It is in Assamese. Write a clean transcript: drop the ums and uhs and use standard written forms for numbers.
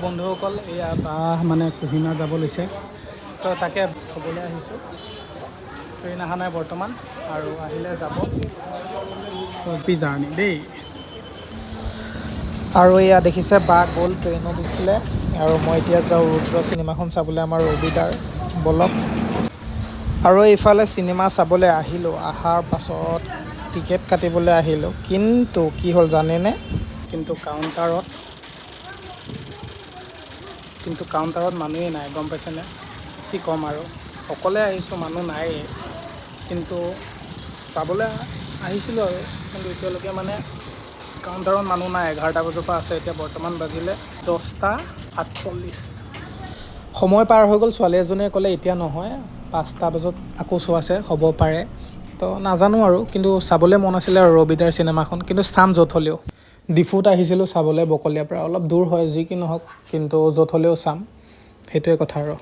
বন্ধুসকল এয়া বাহ মানে কুহিমা যাব লৈছে তো তাকে থ'বলৈ আহিছোঁ। ট্ৰেইন অহা নাই বৰ্তমান আৰু আহিলে যাব জাৰ্ণি দেই। আৰু এয়া দেখিছে বা গ'ল ট্ৰেইনত উঠিলে আৰু মই এতিয়া যাওঁ ৰুদ্ৰ চিনেমাখন চাবলৈ আমাৰ ৰবিদাৰ বলক। আৰু এইফালে চিনেমা চাবলৈ আহিলোঁ, অহাৰ পাছত টিকেট কাটিবলৈ আহিলোঁ, কিন্তু কি হ'ল জানেনে? কিন্তু কাউণ্টাৰত মানুহেই নাই, গম পাইছেনে? কি ক'ম আৰু অকলে আহিছোঁ, মানুহ নায়েই। কিন্তু চাবলৈ আহিছিলোঁ আৰু কিন্তু এতিয়ালৈকে মানে কাউণ্টাৰত মানুহ নাই। 11টা বজাৰ পৰা আছে, এতিয়া বৰ্তমান বাজিলে 10:48। সময় পাৰ হৈ গ'ল। ছোৱালী এজনীয়ে ক'লে এতিয়া নহয়, 5টা বজাত আকৌ শ্ব' আছে, হ'ব পাৰে। তো নাজানো আৰু, কিন্তু চাবলৈ মন আছিলে আৰু ৰবিদাৰ চিনেমাখন, কিন্তু চাম য'ত হ'লেও। ডিফুত আহিছিলোঁ চাবলৈ বকলীয়াৰ পৰা, অলপ দূৰ হয় যি কি নহওক, কিন্তু য'ত হ'লেও চাম, সেইটোৱে কথা আৰু।